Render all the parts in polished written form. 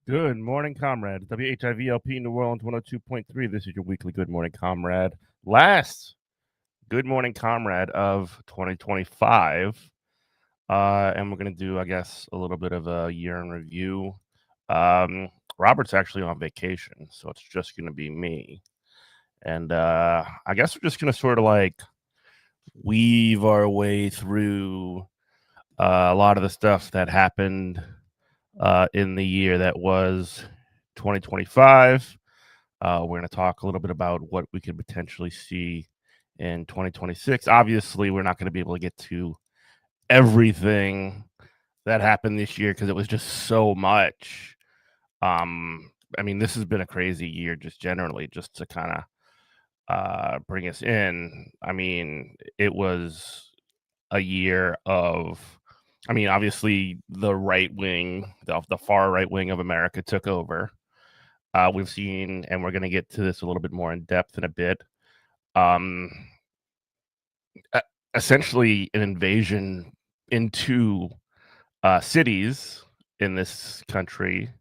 Good morning, comrade. WHIVLP New Orleans 102.3. This is your weekly Good Morning Comrade. Last Good Morning Comrade of 2025. And we're going to do, I guess, a little bit of a year in review. Robert's actually on vacation, so it's just going to be me. And I guess we're just going to sort of like weave our way through a lot of the stuff that happened in the year that was 2025. We're going to talk a little bit about what we could potentially see in 2026. Obviously, we're not going to be able to get to everything that happened this year because it was just so much. I mean, this has been a crazy year just generally, just to kind of bring us in. I mean, it was a year of, I mean, obviously the right wing, the far right wing of America took over. We've seen, and we're going to get to this a little bit more in depth in a bit. Um, e- Essentially, an invasion into cities in this country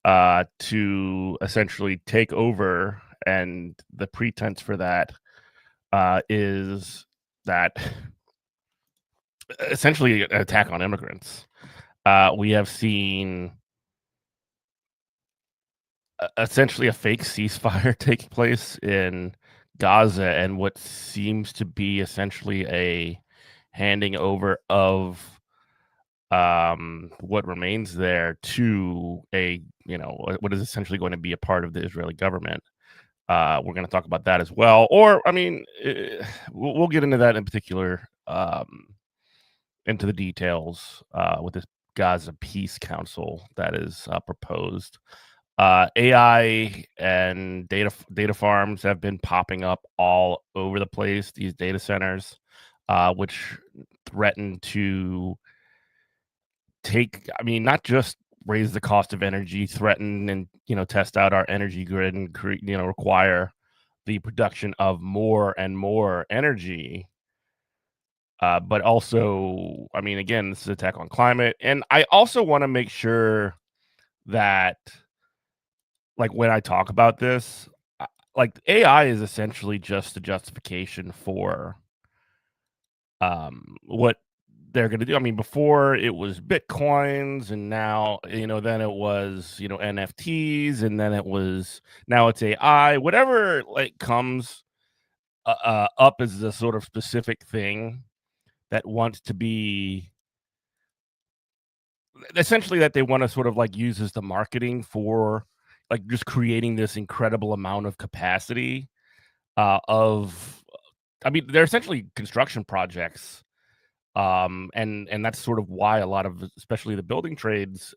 to essentially take over, and the pretense for that is that essentially an attack on immigrants. We have seen essentially a fake ceasefire take place in Gaza and what seems to be essentially a handing over of what remains there to a what is essentially going to be a part of the Israeli government. We're going to talk about that as well, or I mean, we'll get into that in particular, into the details with this Gaza Peace Council that is proposed. AI and data farms have been popping up all over the place. These data centers, which threaten to take, I mean, not just raise the cost of energy, threaten and test out our energy grid and require the production of more and more energy. But also, I mean, again, this is an attack on climate, and I also want to make sure that, like, when I talk about this, like AI is essentially just a justification for what they're going to do. I mean, before it was bitcoins, and now then it was NFTs, and then it was now it's AI. Whatever like comes up as a sort of specific thing that wants to be essentially that they want to sort of like use as the marketing for like just creating this incredible amount of capacity of I mean, they're essentially construction projects, and that's sort of why a lot of, especially the building trades,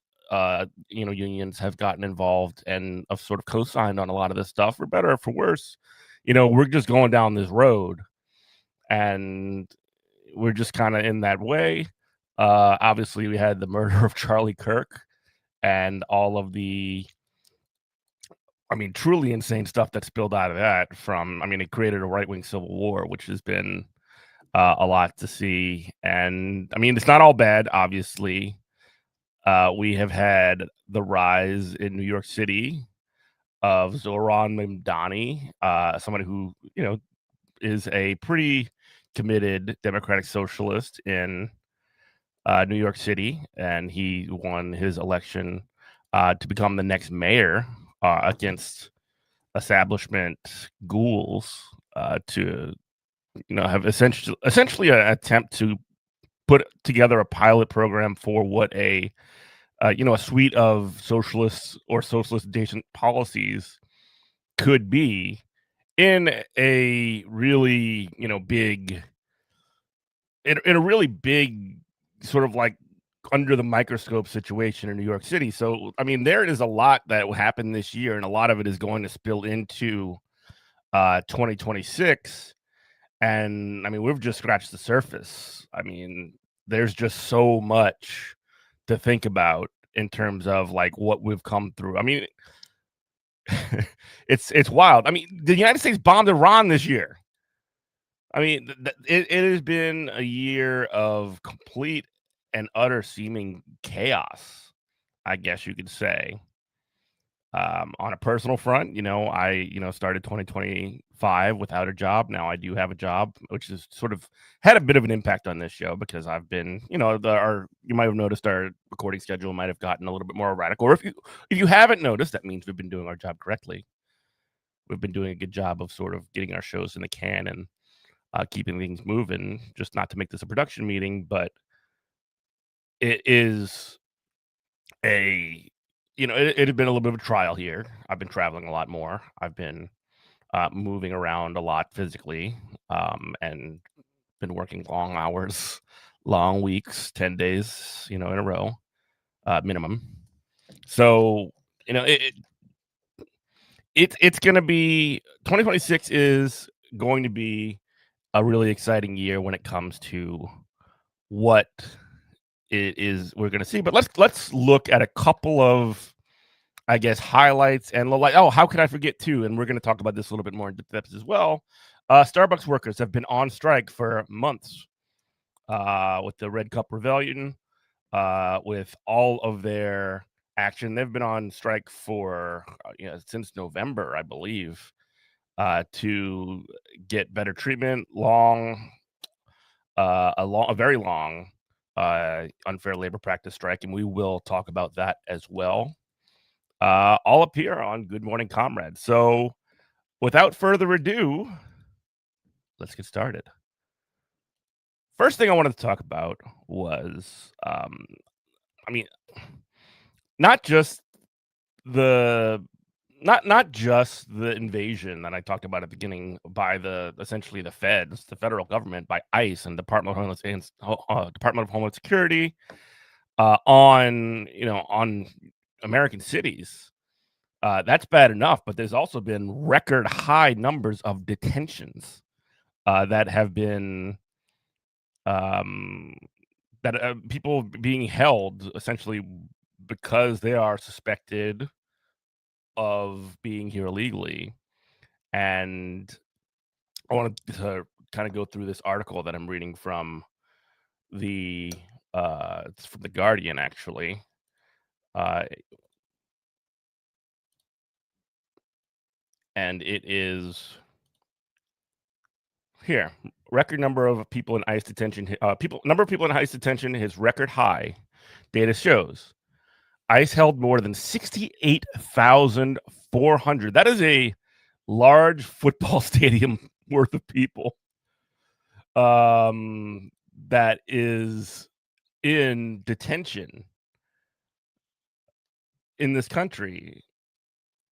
unions have gotten involved and have sort of co-signed on a lot of this stuff, for better or for worse. We're just going down this road, and we're just kind of in that way. Obviously, we had the murder of Charlie Kirk and all of the, I mean, truly insane stuff that spilled out of that. From, I mean, it created a right wing civil war, which has been a lot to see. And I mean, it's not all bad, obviously. We have had the rise in New York City of Zohran Mamdani, somebody who, is a pretty committed democratic socialist in New York City. And he won his election to become the next mayor against establishment ghouls to have essentially an attempt to put together a pilot program for what a suite of socialists or socialist adjacent policies could be in a really big in a really big sort of like under the microscope situation in New York City. So I mean, there is a lot that happened this year, and a lot of it is going to spill into 2026. And I mean, we've just scratched the surface. I mean, there's just so much to think about in terms of like what we've come through. I mean, it's wild. I mean, the United States bombed Iran this year. I mean, it has been a year of complete and utter seeming chaos, I guess you could say. On a personal front, I started 2025 without a job. Now I do have a job, which has sort of had a bit of an impact on this show because I've been, you might have noticed our recording schedule might have gotten a little bit more radical. Or if you haven't noticed, that means we've been doing our job correctly. We've been doing a good job of sort of getting our shows in the can and keeping things moving. Just not to make this a production meeting, but it is a it had been a little bit of a trial here. I've been traveling a lot more. I've been moving around a lot physically, and been working long hours, long weeks, 10 days, in a row, minimum. So, you know, it, it's going to be 2026 is going to be a really exciting year when it comes to what it is we're going to see. But let's look at a couple of, I guess, highlights and like, oh, how could I forget too? And we're going to talk about this a little bit more in depth as well. Starbucks workers have been on strike for months with the Red Cup Rebellion, with all of their action. They've been on strike for since November, I believe, to get better treatment. A very long unfair labor practice strike, and we will talk about that as well. All up here on Good Morning Comrade. So, without further ado, let's get started. First thing I wanted to talk about was, I mean, not just the not just the invasion that I talked about at the beginning by essentially the feds, the federal government, by ICE and Department of Homeland Security, on American cities. That's bad enough, but there's also been record high numbers of detentions that have been um, people being held essentially because they are suspected of being here illegally. And I wanted to kind of go through this article that I'm reading from it's from the Guardian actually. Uh, and it is here. Record number of people in ICE detention. Number of people in ICE detention is record high. Data shows ICE held more than 68,400. That is a large football stadium worth of people. That is in detention in this country.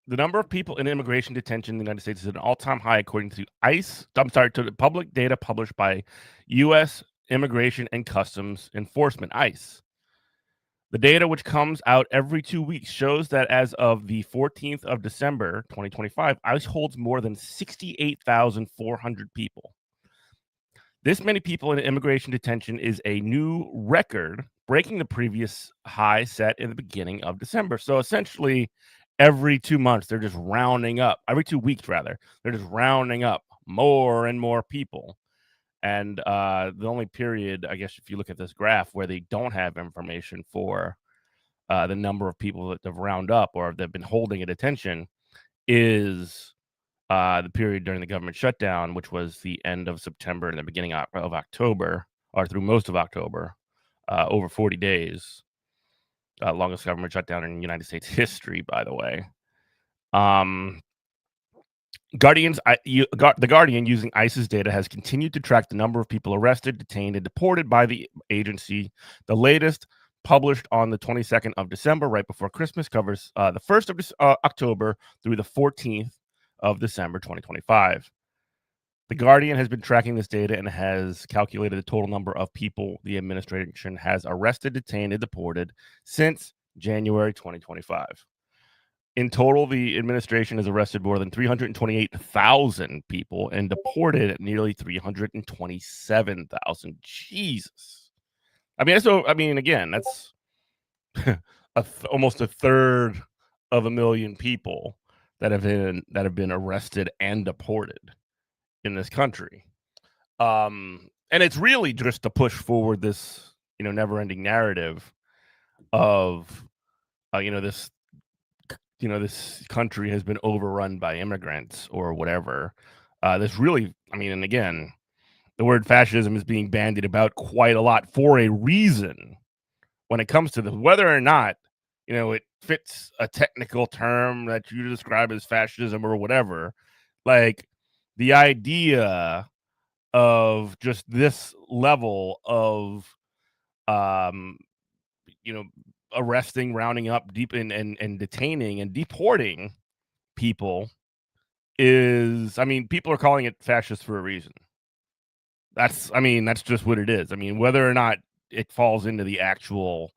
The number of people in immigration detention in the United States is at an all-time high, according to to the public data published by U.S. Immigration and Customs Enforcement, ICE. The data, which comes out every 2 weeks, shows that as of the 14th of December, 2025, ICE holds more than 68,400 people. This many people in immigration detention is a new record, breaking the previous high set in the beginning of December. So essentially, every 2 months, they're just rounding up, every 2 weeks, rather, they're just rounding up more and more people. And the only period, I guess, if you look at this graph where they don't have information for the number of people that they've round up or they've been holding at attention is the period during the government shutdown, which was the end of September and the beginning of October, or through most of October, over 40 days. Longest government shutdown in United States history, by the way. The Guardian, using ICE's data, has continued to track the number of people arrested, detained, and deported by the agency. The latest, published on the 22nd of December, right before Christmas, covers the 1st of October through the 14th of December 2025. The Guardian has been tracking this data and has calculated the total number of people the administration has arrested, detained, and deported since January 2025. In total, the administration has arrested more than 328,000 people and deported nearly 327,000. Jesus. Again, that's almost a third of a million people that have been arrested and deported in this country. And it's really just to push forward this, never-ending narrative of, this this country has been overrun by immigrants or whatever. This really, I mean, and again, the word fascism is being bandied about quite a lot for a reason when it comes to whether or not it fits a technical term that you describe as fascism or whatever. Like the idea of just this level of um you know arresting, rounding up, deep in and detaining and deporting people is, I mean, people are calling it fascist for a reason. That's just what it is. I mean, whether or not it falls into the actual,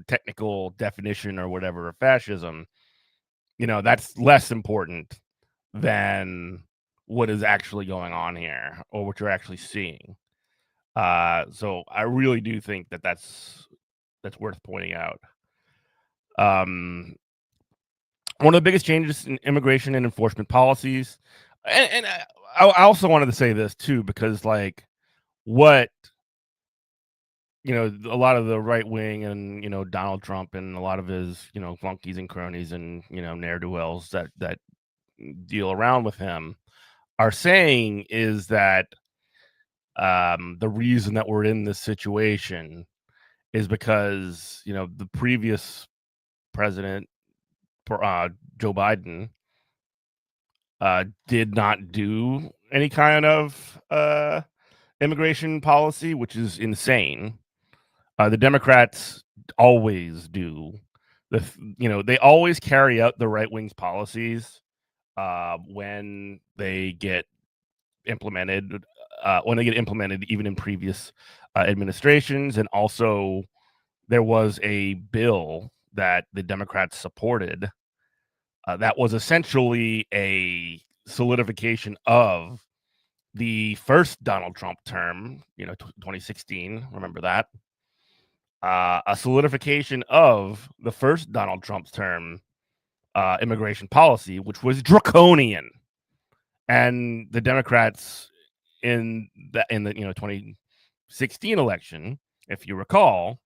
technical definition or whatever of fascism, that's less important than what is actually going on here or what you're actually seeing. So I really do think that that's worth pointing out. Um, One of the biggest changes in immigration and enforcement policies, and I also wanted to say this too because like what a lot of the right wing and Donald Trump and a lot of his flunkies and cronies and ne'er do wells that deal around with him are saying is that the reason that we're in this situation is because the previous president, Joe Biden, did not do any kind of immigration policy, which is insane. The Democrats always do. They always carry out the right wing's policies when they get implemented. Even in previous administrations, and also there was a bill that the Democrats supported that was essentially a solidification of the first Donald Trump term, 2016. Remember that? A solidification of the first Donald Trump's term immigration policy, which was draconian, and the Democrats in the 2016 election, if you recall,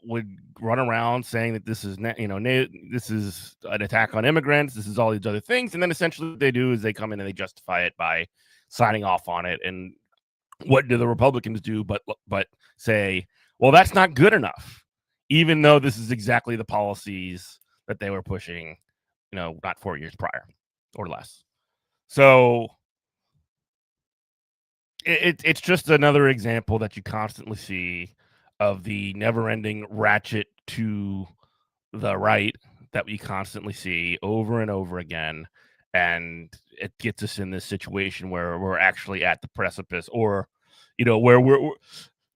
would run around saying that this is this is an attack on immigrants. This is all these other things, and then essentially what they do is they come in and they justify it by signing off on it. And what do the Republicans do? But say, well, that's not good enough, even though this is exactly the policies that they were pushing, not 4 years prior or less. So it's just another example that you constantly see of the never-ending ratchet to the right that we constantly see over and over again, and it gets us in this situation where we're actually at the precipice, or where we're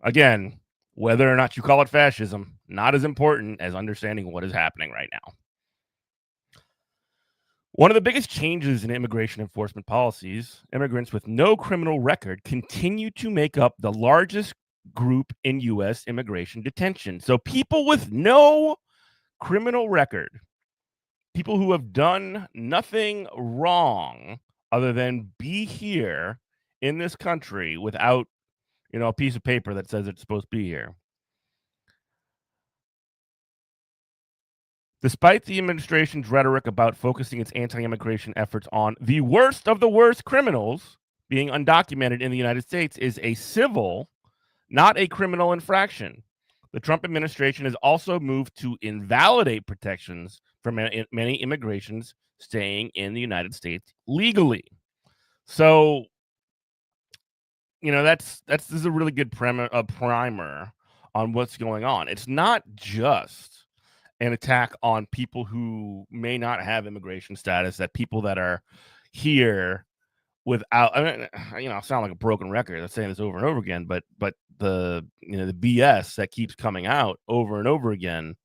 again, whether or not you call it fascism, not as important as understanding what is happening right now. One of the biggest changes in immigration enforcement policies, immigrants with no criminal record continue to make up the largest group in U.S. immigration detention. So people with no criminal record, people who have done nothing wrong other than be here in this country without, a piece of paper that says it's supposed to be here. Despite the administration's rhetoric about focusing its anti-immigration efforts on the worst of the worst criminals, being undocumented in the United States is a civil, not a criminal infraction. The Trump administration has also moved to invalidate protections for many immigrations staying in the United States legally. So, this is a really good primer on what's going on. It's not just an attack on people who may not have immigration status, that people that are here without, I sound like a broken record. I'm saying this over and over again, but the the BS that keeps coming out over and over again,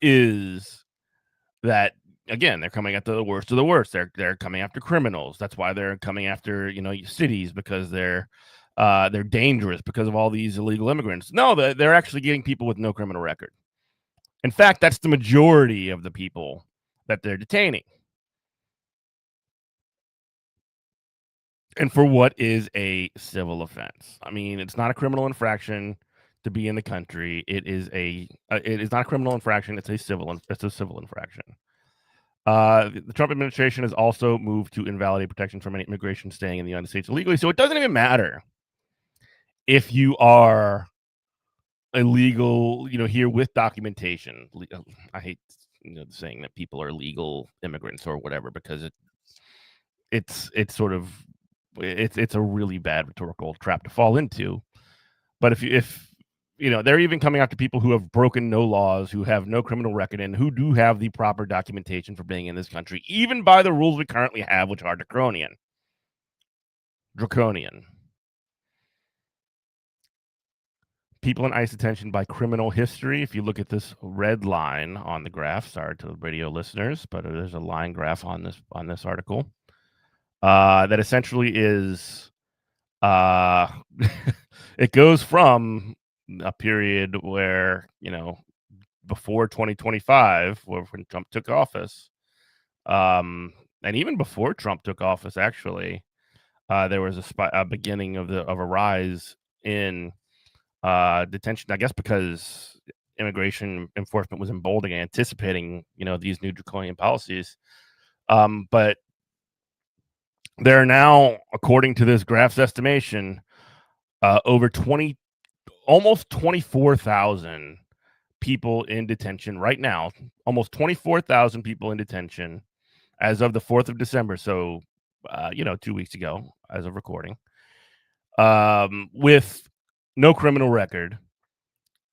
is that again they're coming at the worst of the worst. They're coming after criminals. That's why they're coming after cities, because they're dangerous because of all these illegal immigrants. No, they're actually getting people with no criminal record. In fact, that's the majority of the people that they're detaining. And for what is a civil offense? I mean, it's not a criminal infraction to be in the country. It is not a criminal infraction. It's a civil infraction. The Trump administration has also moved to invalidate protection from any immigration staying in the United States illegally. So it doesn't even matter if you are illegal, here with documentation. I hate saying that people are legal immigrants or whatever, because it's sort of it's a really bad rhetorical trap to fall into. But if they're even coming after people who have broken no laws, who have no criminal record, and who do have the proper documentation for being in this country, even by the rules we currently have, which are draconian. People in ICE detention by criminal history. If you look at this red line on the graph, sorry to the radio listeners, but there's a line graph on this article that essentially is it goes from a period where before 2025, when Trump took office, and even before Trump took office, actually, there was a beginning of a rise in detention, I guess, because immigration enforcement was emboldening, anticipating, these new draconian policies. But there are now, according to this graph's estimation, almost 24,000 people in detention right now. Almost 24,000 people in detention as of the 4th of December. So, 2 weeks ago, as of recording, with no criminal record.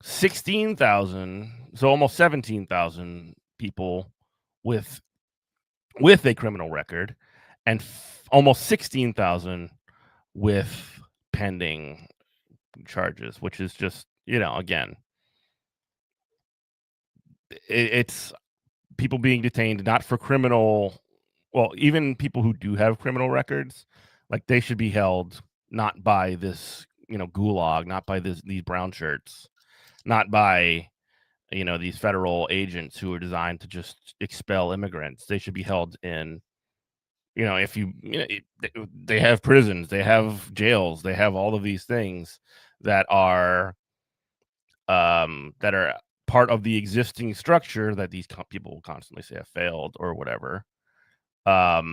16,000, so almost 17,000 people with a criminal record, and almost 16,000 with pending charges, which is just, again, it's people being detained not for criminal. Well, even people who do have criminal records, like, they should be held not by this, gulag, not by these brown shirts, not by these federal agents who are designed to just expel immigrants. They should be held in, if they have prisons, they have jails, they have all of these things that are part of the existing structure that these people will constantly say have failed or whatever. But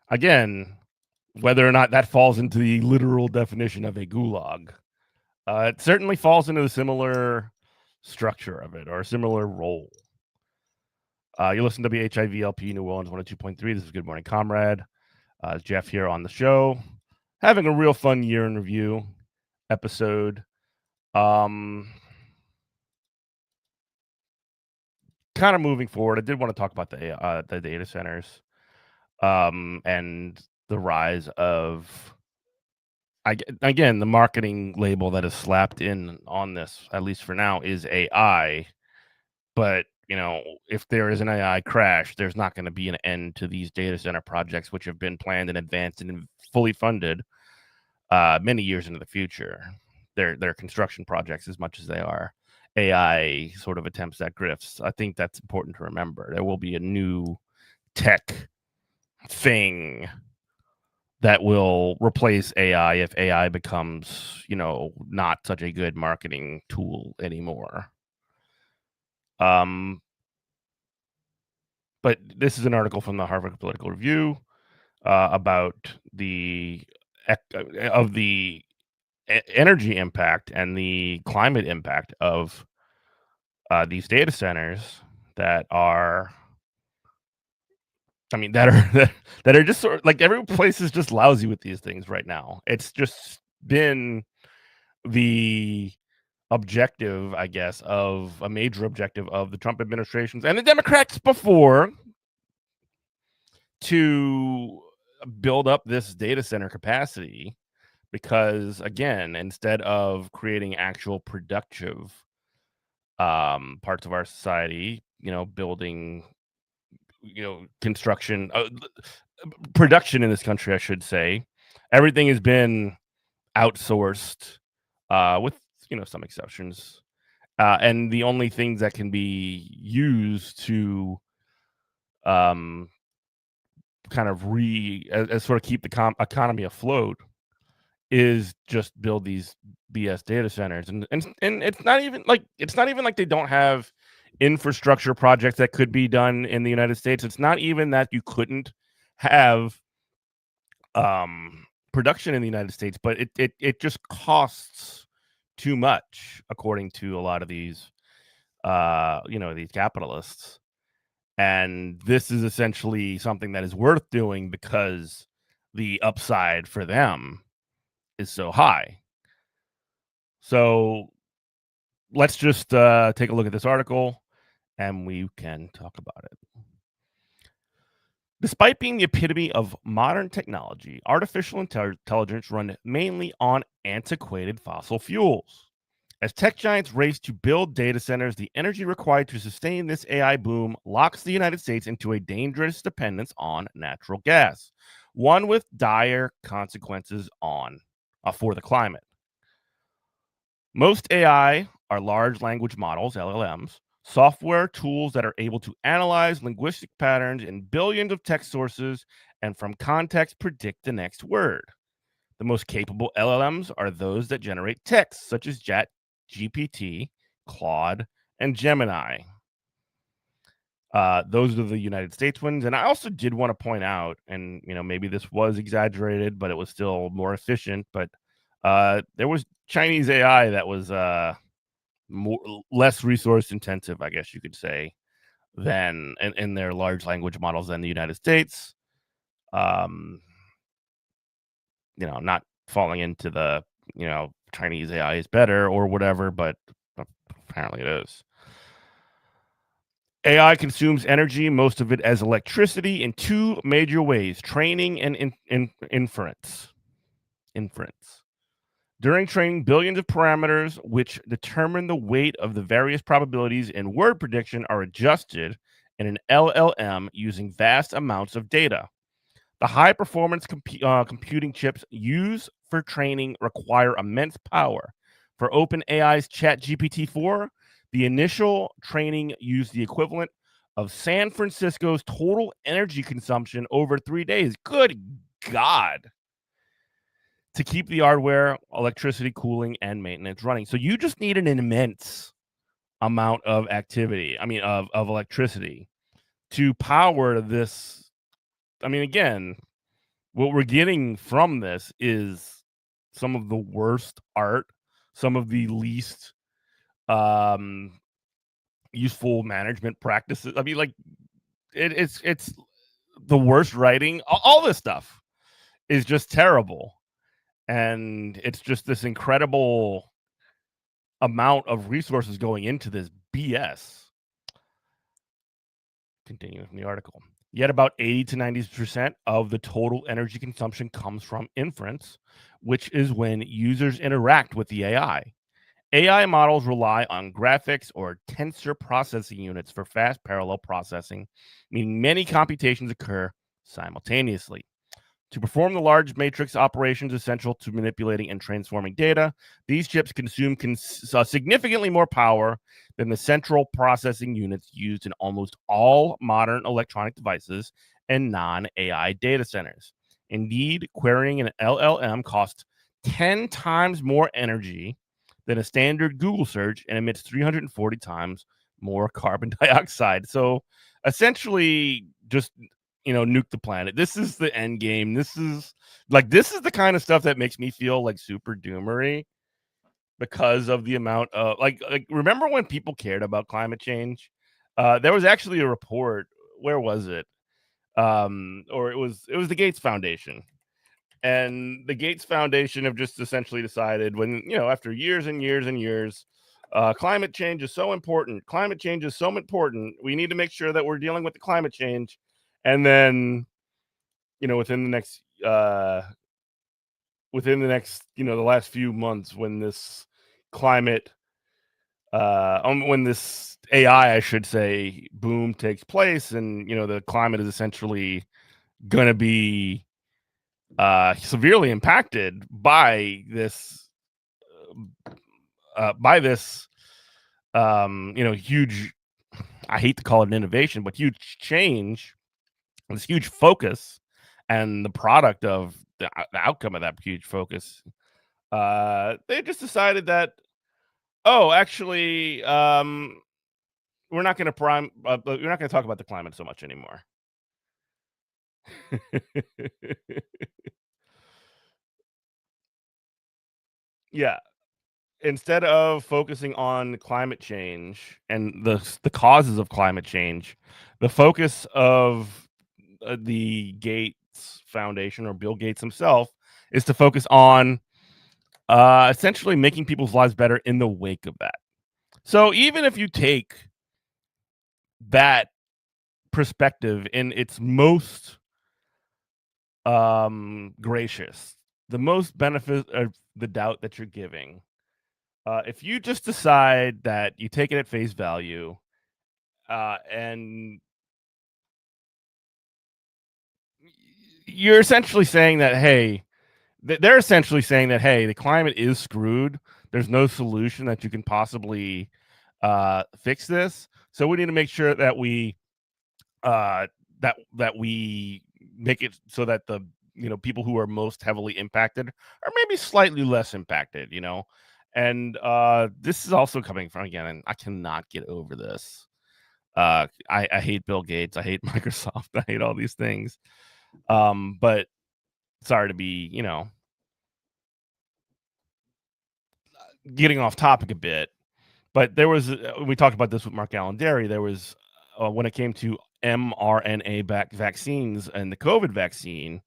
again, whether or not that falls into the literal definition of a gulag, it certainly falls into a similar structure of it, or a similar role. You listen to WHIVLP New Orleans 102.3. This is Good Morning Comrade. Jeff here on the show, having a real fun year in review episode. Kind of moving forward, I did want to talk about the data centers, and the rise of, again, the marketing label that is slapped in on this, at least for now, is AI. But if there is an AI crash, there's not going to be an end to these data center projects, which have been planned in advance and fully funded many years into the future. They're construction projects as much as they are AI sort of attempts at grifts. I think that's important to remember. There will be a new tech thing that will replace AI if AI becomes, not such a good marketing tool anymore. But this is an article from the Harvard Political Review about the energy impact and the climate impact of these data centers that are, that are just sort of like, every place is just lousy with these things right now. It's just been the objective, I guess, of a major objective of the Trump administrations and the Democrats before, to build up this data center capacity, because, again, instead of creating actual productive parts of our society, building, construction, production in this country, I should say, everything has been outsourced, with some exceptions, and the only things that can be used to kind of as sort of keep the economy afloat is just build these BS data centers, and it's not even like they don't have infrastructure projects that could be done in the United States. It's not even that you couldn't have production in the United States, but it just costs too much, according to a lot of these these capitalists. And this is essentially something that is worth doing because the upside for them is so high. So let's just take a look at this article and we can talk about it. Despite being the epitome of modern technology, artificial intelligence runs mainly on antiquated fossil fuels. As tech giants race to build data centers, the energy required to sustain this AI boom locks the United States into a dangerous dependence on natural gas, one with dire consequences for the climate. Most AI are large language models, LLMs, software tools that are able to analyze linguistic patterns in billions of text sources and from context predict the next word. The most capable LLMs are those that generate text, such as ChatGPT, Claude, and Gemini. Those are the United States ones. And I also did want to point out, and maybe this was exaggerated, but it was still more efficient. But there was Chinese AI that was less resource intensive, I guess you could say, than in their large language models than the United States. Um, not falling into the Chinese AI is better or whatever, but apparently it is. AI consumes energy, most of it as electricity, in two major ways: training and inference. During training, billions of parameters which determine the weight of the various probabilities in word prediction are adjusted in an LLM using vast amounts of data. The high performance computing chips used for training require immense power. For OpenAI's ChatGPT 4, the initial training used the equivalent of San Francisco's total energy consumption over 3 days. Good God. To keep the hardware, electricity, cooling, and maintenance running. So you just need an immense amount of activity, of electricity to power this. Again, what we're getting from this is some of the worst art, some of the least useful management practices. It's the worst writing. All this stuff is just terrible. And it's just this incredible amount of resources going into this BS. Continuing from the article. Yet about 80 to 90% of the total energy consumption comes from inference, which is when users interact with the AI. AI models rely on graphics or tensor processing units for fast parallel processing, meaning many computations occur simultaneously. To perform the large matrix operations essential to manipulating and transforming data, these chips consume significantly more power than the central processing units used in almost all modern electronic devices and non-AI data centers. Indeed, querying an LLM costs 10 times more energy than a standard Google search and emits 340 times more carbon dioxide. So essentially, just nuke the planet. This is the end game. This is the kind of stuff that makes me feel like super doomery because of the amount of remember when people cared about climate change? There was actually a report. Where was it? Or it was the Gates Foundation. And the Gates Foundation have just essentially decided after years and years and years, climate change is so important. Climate change is so important. We need to make sure that we're dealing with the climate change. And then, within the next, the last few months, when this climate, when this AI, I should say, boom takes place, and the climate is essentially going to be severely impacted by this, huge. I hate to call it an innovation, but huge change. this huge focus, and the product of the outcome of that huge focus, they just decided that, oh, actually, we're not going to we're not going to talk about the climate so much anymore. Yeah, instead of focusing on climate change and the causes of climate change, the focus of the Gates Foundation or Bill Gates himself is to focus on essentially making people's lives better in the wake of that. So even if you take that perspective in its most gracious, the most benefit of the doubt that you're giving, if you just decide that you take it at face value, and you're essentially saying that, hey, they're essentially saying that, hey, the climate is screwed. There's no solution that you can possibly fix this. So we need to make sure that uh, we make it so that the people who are most heavily impacted are maybe slightly less impacted. And this is also coming from, again, and I cannot get over this. I hate Bill Gates. I hate Microsoft. I hate all these things. But sorry to be, getting off topic a bit, but there was we talked about this with Mark Allen Derry. There was when it came to mRNA vaccines and the COVID vaccine,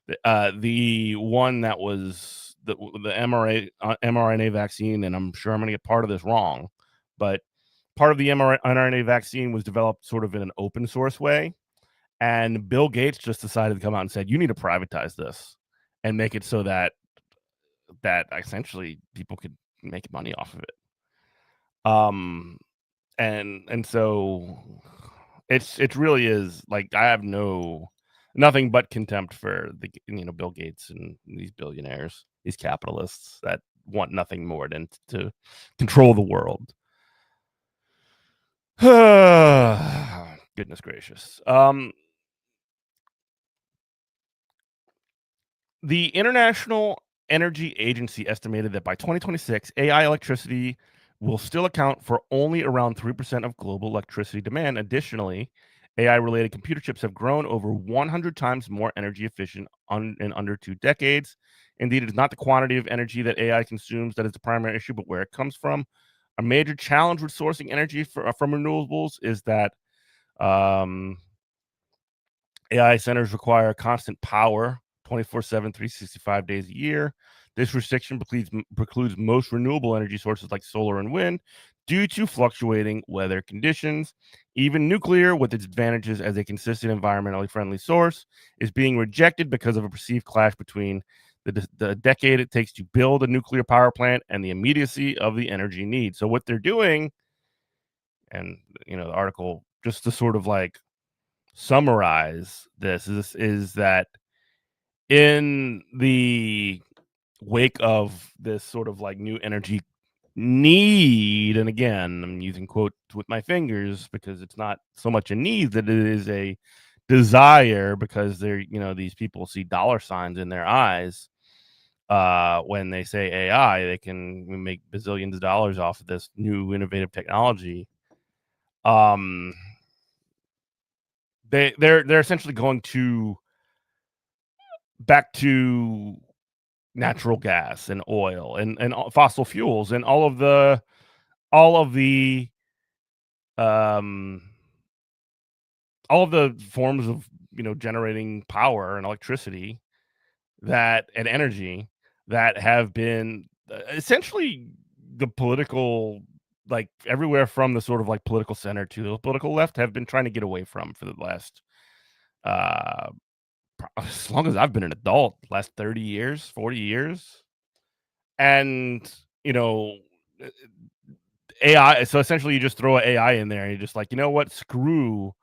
the one that was the mRNA vaccine, and I'm sure I'm going to get part of this wrong, but part of the mRNA vaccine was developed sort of in an open source way, and Bill Gates just decided to come out and said, "You need to privatize this and make it so that essentially people could make money off of it." Um, and so it really is like I have nothing but contempt for the Bill Gates and these billionaires, these capitalists that want nothing more than to control the world. Goodness gracious. The International Energy Agency estimated that by 2026, AI electricity will still account for only around 3% of global electricity demand. Additionally, AI related computer chips have grown over 100 times more energy efficient in under 2 decades. Indeed, it is not the quantity of energy that AI consumes that is the primary issue, but where it comes from. A major challenge with sourcing energy from renewables is that um, AI centers require constant power 24/7, 365 days a year. This restriction precludes most renewable energy sources like solar and wind due to fluctuating weather conditions. Even nuclear, with its advantages as a consistent environmentally friendly source, is being rejected because of a perceived clash between the decade it takes to build a nuclear power plant and the immediacy of the energy need. So what they're doing, and the article just to sort of like summarize this is that in the wake of this sort of like new energy need, and again, I'm using quotes with my fingers because it's not so much a need that it is a desire, because they're these people see dollar signs in their eyes when they say AI, they can make bazillions of dollars off of this new innovative technology. um they're essentially going to back to natural gas and oil and fossil fuels and all of the um all of the forms of generating power and electricity that and energy that have been essentially the political, like everywhere from the sort of like political center to the political left, have been trying to get away from for the last uh as long as I've been an adult, last 30 years, 40 years. And, you know, uh, AI, so essentially you just throw AI in there and you're just like, "You know what? Screw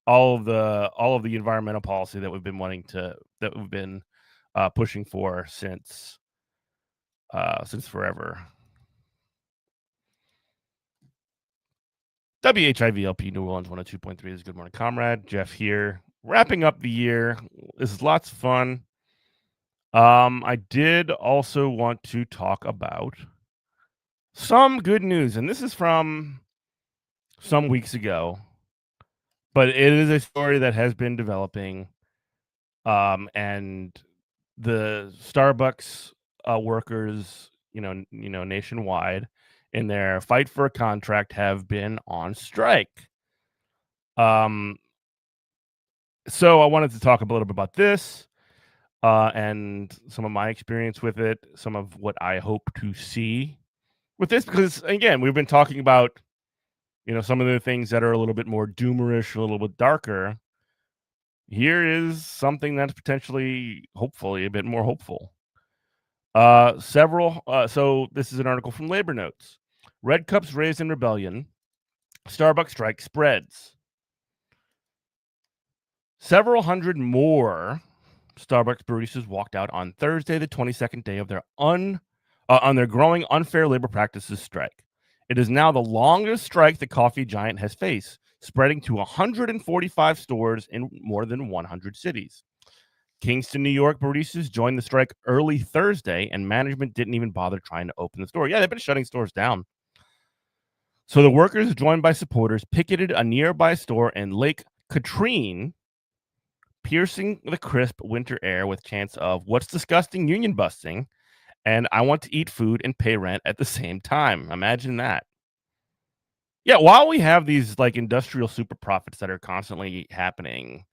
all of the environmental policy that we've been pushing for since forever." WHIVLP New Orleans 102.3 is Good Morning Comrade. Jeff here. wrapping up the year. This is lots of fun. I did also want to talk about some good news, and this is from some weeks ago, but it is a story that has been developing. And the Starbucks workers, nationwide, in their fight for a contract, have been on strike. Um, so I wanted to talk a little bit about this and some of my experience with it, some of what I hope to see with this, because again, we've been talking about some of the things that are a little bit more doomerish, a little bit darker. Here is something that's potentially, hopefully, a bit more hopeful. So this is an article from Labor Notes. Red cups raised in rebellion. Starbucks strike spreads. Several hundred more Starbucks baristas walked out on Thursday, the 22nd day of their on their growing unfair labor practices strike. It is now the longest strike the coffee giant has faced, spreading to 145 stores in more than 100 cities. Kingston, New York baristas joined the strike early Thursday, and management didn't even bother trying to open the store. Yeah, they've been shutting stores down. So the workers, joined by supporters, picketed a nearby store in Lake Katrine, piercing the crisp winter air with chants of "What's disgusting? Union busting," and "I want to eat food and pay rent at the same time." Imagine that. Yeah, while we have these like industrial super profits that are constantly happening,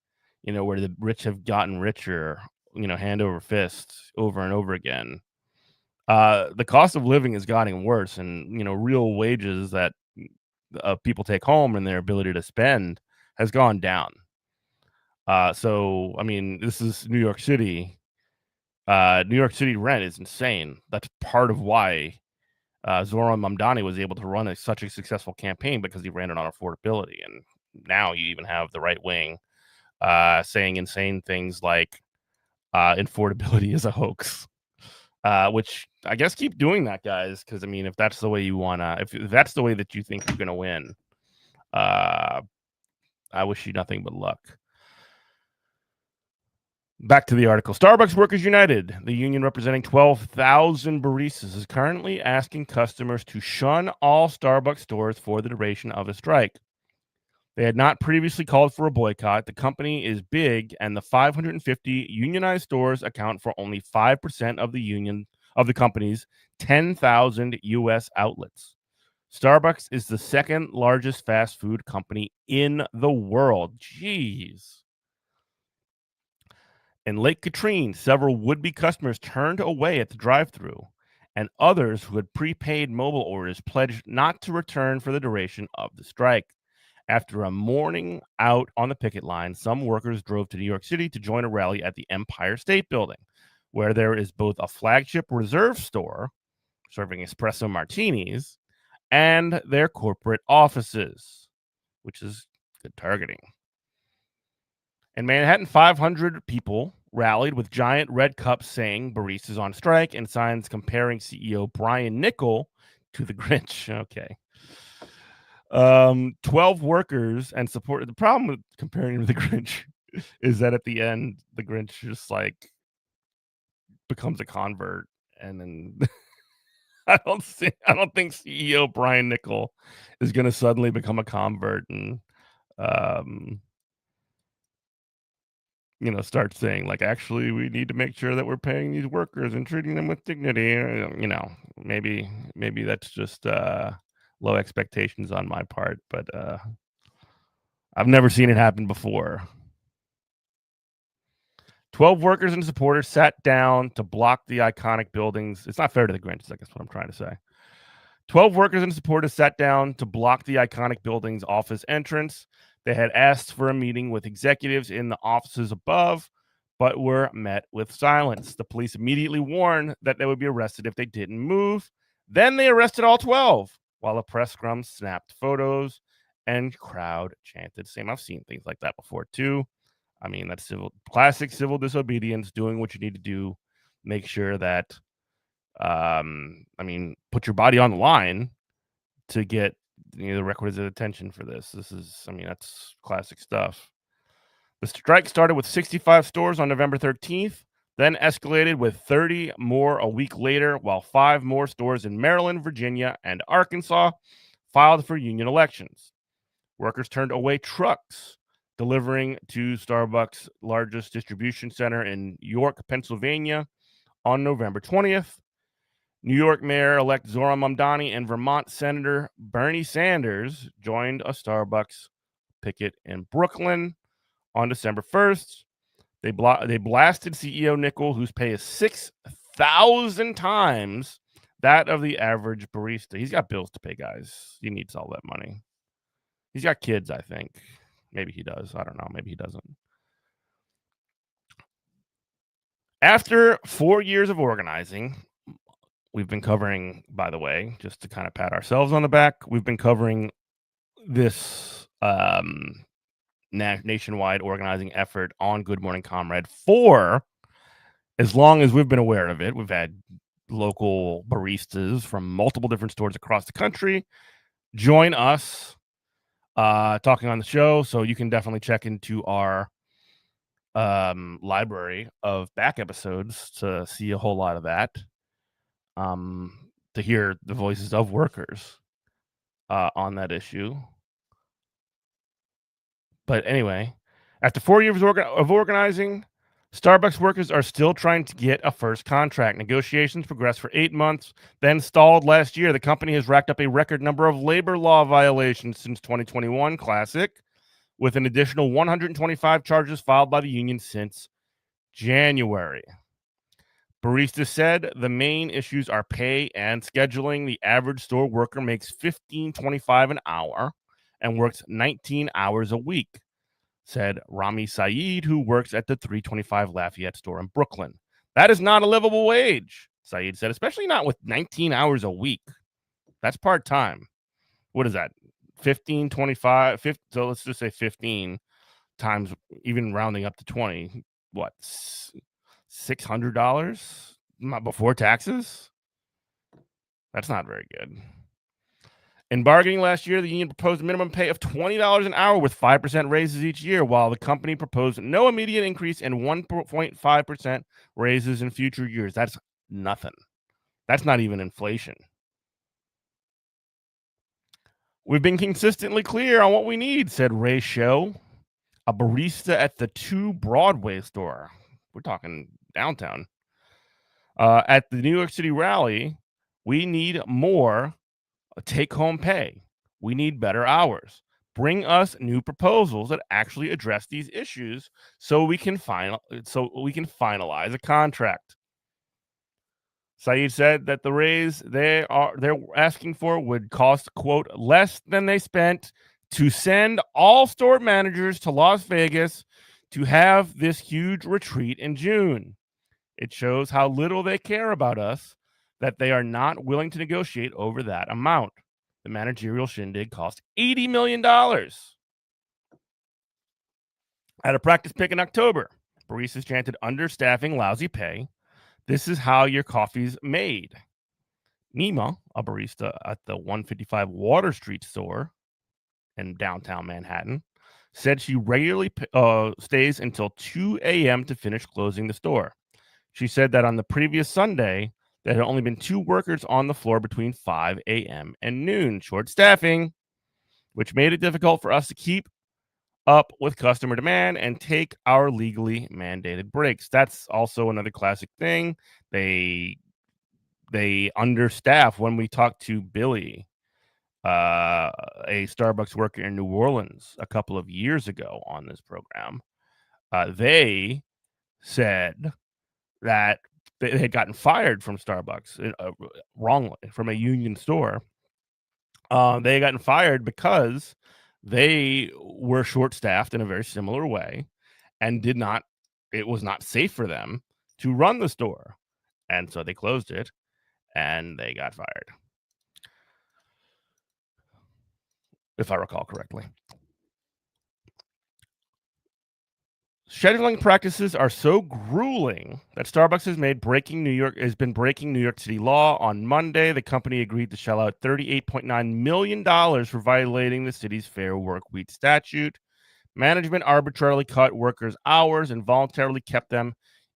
where the rich have gotten richer, hand over fist over and over again. The cost of living is getting worse, and real wages that people take home and their ability to spend has gone down. So I mean, this is New York City. New York City rent is insane. That's part of why Zoran Mamdani was able to run such a successful campaign, because he ran it on affordability. And now you even have the right wing saying insane things like affordability is a hoax, which I guess keep doing that, guys. Because I mean, if that's the way you wanna, if that's the way that you think you're gonna win, uh, I wish you nothing but luck. Back to the article. Starbucks Workers United, the union representing 12,000 baristas, is currently asking customers to shun all Starbucks stores for the duration of a strike. They had not previously called for a boycott. The company is big, and the 550 unionized stores account for only 5% of the company's 10,000 U.S. outlets. Starbucks is the second largest fast food company in the world. Jeez. In Lake Katrine, several would-be customers turned away at the drive-thru, and others who had prepaid mobile orders pledged not to return for the duration of the strike. After a morning out on the picket line, some workers drove to New York City to join a rally at the Empire State Building, where there is both a flagship Reserve store serving espresso martinis and their corporate offices, which is good targeting. In Manhattan, 500 people rallied with giant red cups saying "Baristas on strike" and signs comparing CEO Brian Niccol to the Grinch. Okay. 12 workers and support. The problem with comparing him to the Grinch is that at the end, the Grinch just like becomes a convert, and then I don't think CEO Brian Niccol is going to suddenly become a convert and um start saying like, actually, we need to make sure that we're paying these workers and treating them with dignity. Maybe that's just low expectations on my part, but I've never seen it happen before. 12 workers and supporters sat down to block the iconic buildings. It's not fair to the Grinch, I guess what I'm trying to say. 12 workers and supporters sat down to block the iconic building's office entrance. They had asked for a meeting with executives in the offices above, but were met with silence. The police immediately warned that they would be arrested if they didn't move. Then they arrested all 12, while a press scrum snapped photos and crowd chanted. Same, I've seen things like that before too. I mean, that's classic civil disobedience, doing what you need to do. Make sure that, put your body on the line to get the requisite attention for this. This is, that's classic stuff. The strike started with 65 stores on November 13th, then escalated with 30 more a week later, while 5 more stores in Maryland, Virginia, and Arkansas filed for union elections. Workers turned away trucks delivering to Starbucks' largest distribution center in York, Pennsylvania on November 20th. New York Mayor-elect Zohran Mamdani and Vermont Senator Bernie Sanders joined a Starbucks picket in Brooklyn on December 1st. They blasted CEO Nickel, whose pay is 6,000 times that of the average barista. He's got bills to pay, guys. He needs all that money. He's got kids, I think. Maybe he does. I don't know. Maybe he doesn't. After 4 years of organizing, we've been covering, by the way, just to kind of pat ourselves on the back, we've been covering this nationwide organizing effort on Good Morning Comrade for as long as we've been aware of it. We've had local baristas from multiple different stores across the country join us talking on the show, so you can definitely check into our library of back episodes to see a whole lot of that, to hear the voices of workers on that issue. But anyway, after 4 years of organizing, Starbucks workers are still trying to get a first contract. Negotiations progressed for 8 months, then stalled last year. The company has racked up a record number of labor law violations since 2021 Classic, with an additional 125 charges filed by the union since January. Baristas said the main issues are pay and scheduling. The average store worker makes $15.25 an hour and works 19 hours a week, said Rami Saeed, who works at the 325 Lafayette store in Brooklyn. That is not a livable wage, Saeed said, especially not with 19 hours a week. That's part-time. What is that? 15, 25, 50, so let's just say 15 times, even rounding up to 20, what, $600 before taxes? That's not very good. In bargaining last year, the union proposed a minimum pay of $20 an hour with 5% raises each year, while the company proposed no immediate increase and 1.5% raises in future years. That's nothing. That's not even inflation. We've been consistently clear on what we need, said Ray Show, a barista at the 2 Broadway store. We're talking downtown. At the New York City rally, we need more take-home pay. We need better hours. Bring us new proposals that actually address these issues so we can finalize a contract. Saeed said that the raise they're asking for would cost, quote, less than they spent to send all store managers to Las Vegas to have this huge retreat in June. It shows how little they care about us that they are not willing to negotiate over that amount. The managerial shindig cost $80 million. At a practice pick in October, baristas chanted understaffing, lousy pay. This is how your coffee's made. Nima, a barista at the 155 Water Street store in downtown Manhattan, said she regularly stays until 2 a.m. to finish closing the store. She said that on the previous Sunday, there had only been 2 workers on the floor between 5 a.m. and noon, short staffing, which made it difficult for us to keep up with customer demand and take our legally mandated breaks. That's also another classic thing. They understaff. When we talked to Billy, a Starbucks worker in New Orleans a couple of years ago on this program, they said that they had gotten fired from Starbucks wrongly from a union store. They had gotten fired because they were short-staffed in a very similar way and it was not safe for them to run the store. And so they closed it and they got fired, if I recall correctly. Scheduling practices are so grueling that Starbucks has been breaking New York City law. On Monday, the company agreed to shell out $38.9 million for violating the city's Fair Work Week statute. Management arbitrarily cut workers' hours and voluntarily kept them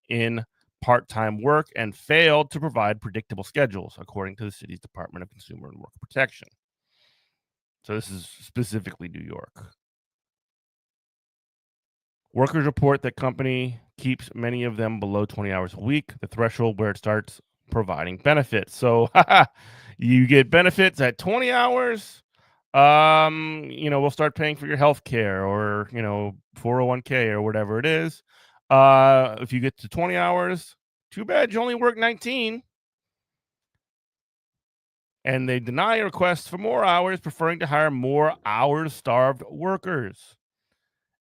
in part-time work and failed to provide predictable schedules, according to the city's Department of Consumer and Worker Protection. So this is specifically New York. Workers report that company keeps many of them below 20 hours a week, the threshold where it starts providing benefits. So you get benefits at 20 hours. We'll start paying for your health care or, 401k or whatever it is. If you get to 20 hours, too bad you only work 19. And they deny requests for more hours, preferring to hire more hours-starved workers.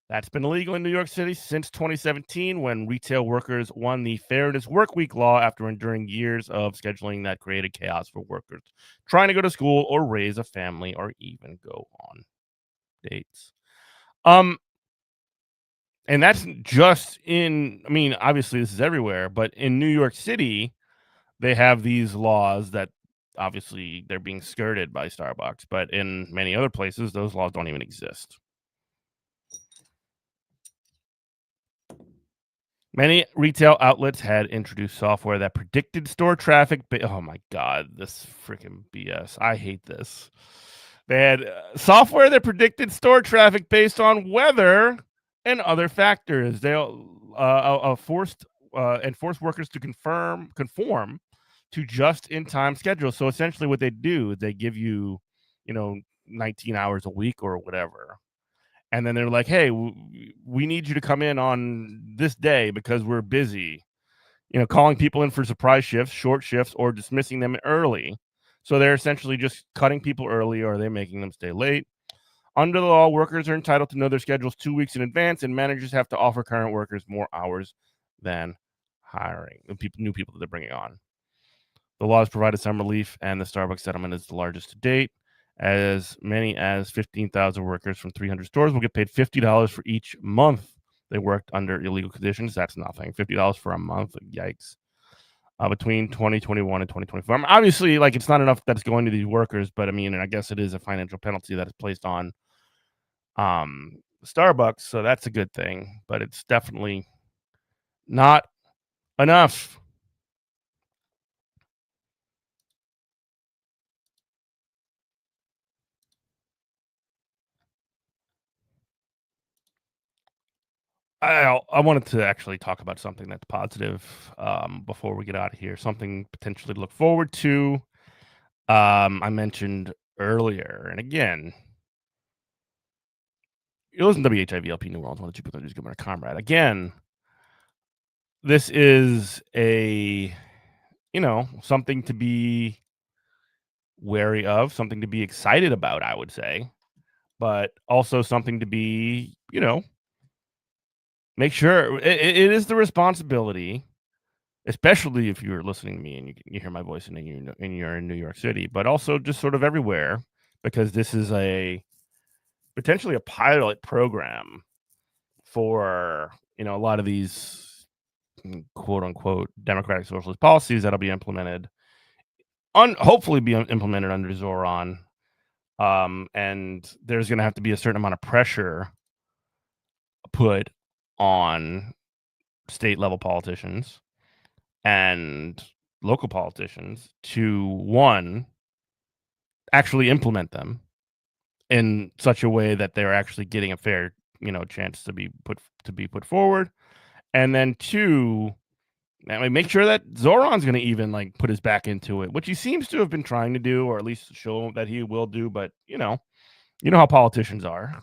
That's been illegal in New York City since 2017 when retail workers won the Fairness Workweek law after enduring years of scheduling that created chaos for workers trying to go to school or raise a family or even go on dates. And that's just obviously this is everywhere, but in New York City, they have these laws that obviously they're being skirted by Starbucks, but in many other places, those laws don't even exist. Many retail outlets had introduced software that predicted store traffic. Oh my God, this freaking BS. I hate this. They had software that predicted store traffic based on weather and other factors. They'll forced enforce workers to conform to just-in-time schedules. So essentially, what they do is they give you, 19 hours a week or whatever, and then they're like, "Hey, we need you to come in on this day because we're busy." Calling people in for surprise shifts, short shifts, or dismissing them early. So they're essentially just cutting people early, or they're making them stay late. Under the law, workers are entitled to know their schedules 2 weeks in advance, and managers have to offer current workers more hours than hiring the new people that they're bringing on. The law has provided some relief, and the Starbucks settlement is the largest to date. As many as 15,000 workers from 300 stores will get paid $50 for each month they worked under illegal conditions. That's nothing. $50 for a month. Yikes. Between 2021 and 2024. Obviously, it's not enough that's going to these workers, but I guess it is a financial penalty that is placed on Starbucks, so that's a good thing, but it's definitely not enough. I wanted to actually talk about something that's positive before we get out of here. Something potentially to look forward to. I mentioned earlier, and again, you listen to WHIVLP New World, one of the people that just give me a comrade. Again, this is something to be wary of, something to be excited about, I would say, but also something to be, make sure it is the responsibility, especially if you're listening to me and you hear my voice and you're in New York City, but also just sort of everywhere, because this is potentially a pilot program for, a lot of these quote unquote democratic socialist policies that'll be implemented, hopefully be implemented under Zoran. And there's going to have to be a certain amount of pressure put on state level politicians and local politicians to, one, actually implement them in such a way that they're actually getting a fair, chance to be put forward, and then two, make sure that Zoran's going to even put his back into it, which he seems to have been trying to do, or at least show that he will do. But you know how politicians are.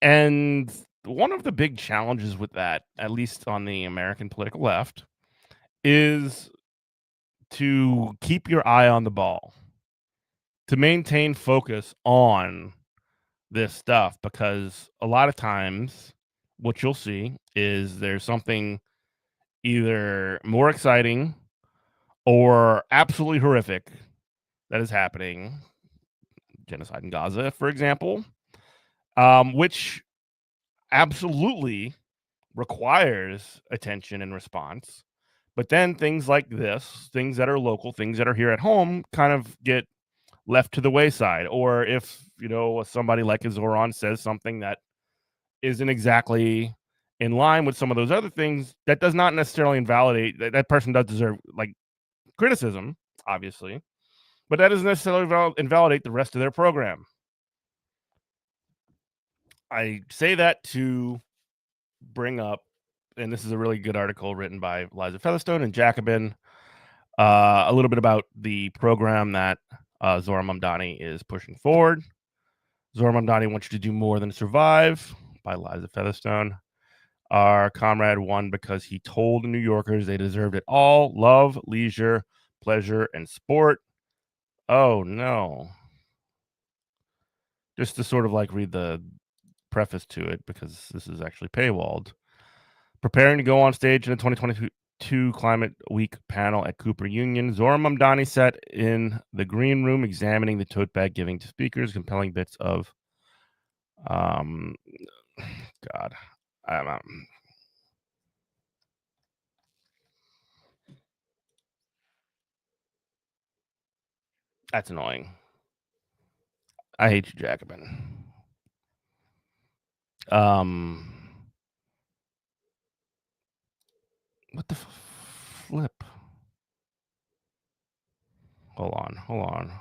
And one of the big challenges with that, at least on the American political left, is to keep your eye on the ball, to maintain focus on this stuff, because a lot of times what you'll see is there's something either more exciting or absolutely horrific that is happening. Genocide in Gaza, for example, which absolutely requires attention and response. But then things like this, things that are local, things that are here at home, kind of get left to the wayside, or if somebody like a Zoran says something that isn't exactly in line with some of those other things, that does not necessarily invalidate that person does deserve like criticism, obviously, but that doesn't necessarily invalidate the rest of their program. I say that to bring up, and this is a really good article written by Liza Featherstone and Jacobin, a little bit about the program that Zohran Mamdani is pushing forward. Zohran Mamdani wants you to do more than survive, by Liza Featherstone. Our comrade won because he told the New Yorkers they deserved it all: love, leisure, pleasure, and sport. Oh, no. Just to sort of like read the preface to it, because this is actually paywalled. Preparing to go on stage in the 2022 Climate Week panel at Cooper Union, Zohran Mamdani sat in the green room examining the tote bag giving to speakers, compelling bits of God. That's annoying. I hate you, Jacobin. What the flip? Hold on.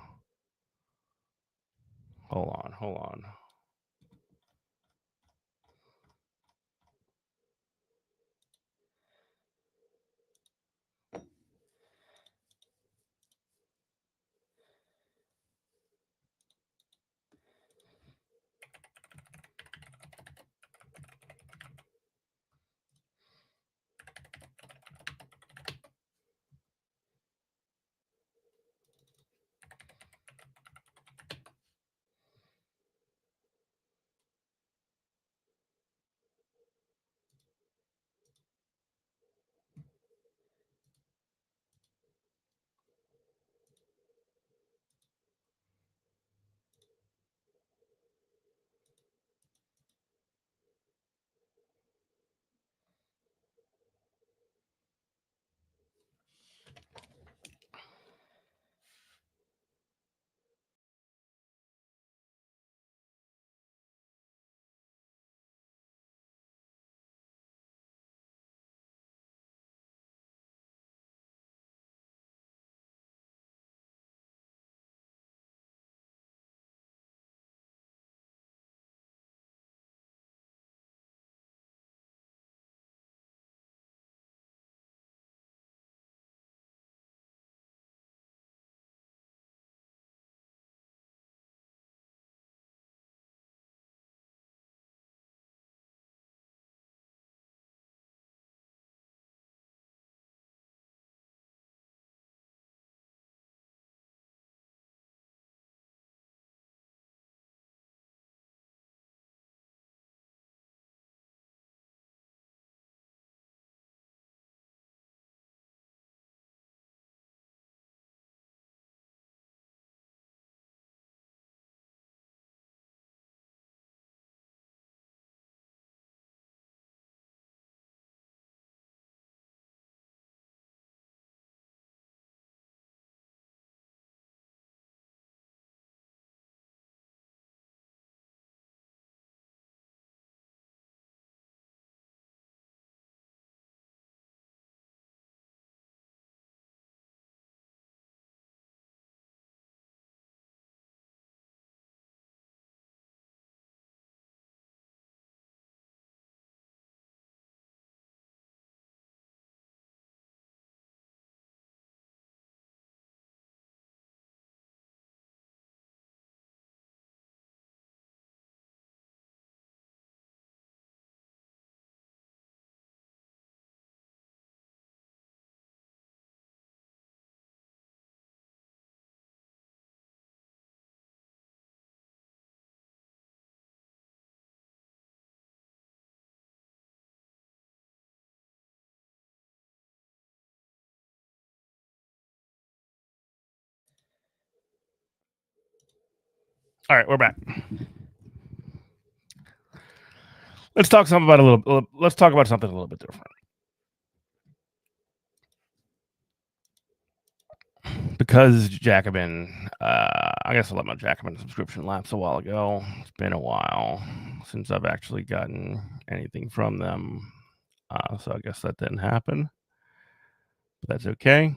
All right, we're back. Let's talk something about let's talk about something a little bit different. Because Jacobin, I guess I let my Jacobin subscription lapse a while ago. It's been a while since I've actually gotten anything from them. So I guess that didn't happen. But that's okay.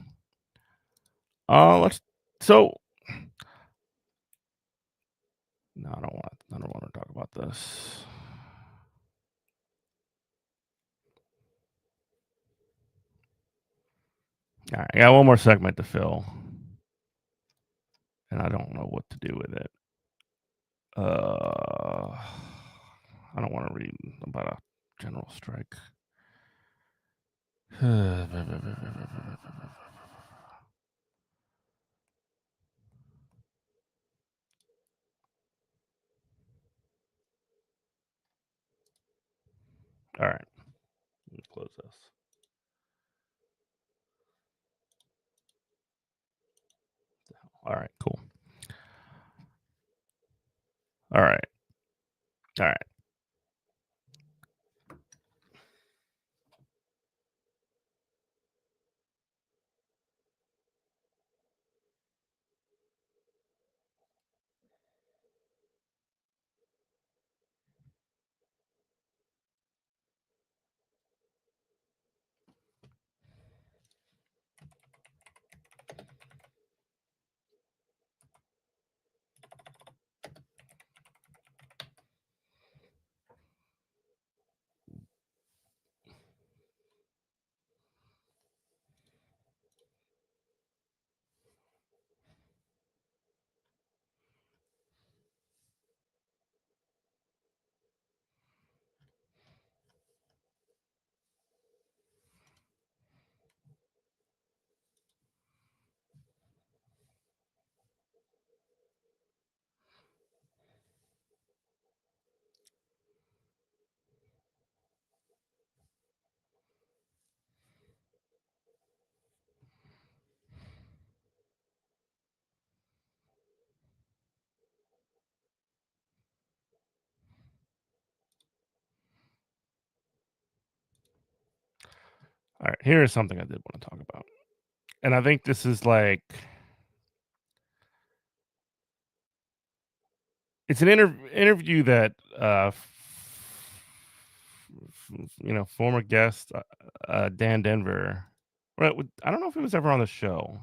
Let's so no, I don't want to talk about this. All right, I got one more segment to fill, and I don't know what to do with it. I don't want to read about a general strike. All right, let me close this. All right, cool. All right, all right. All right, here is something I did want to talk about. And I think this is like it's an interview that former guest Dan Denver. Well, I don't know if he was ever on the show,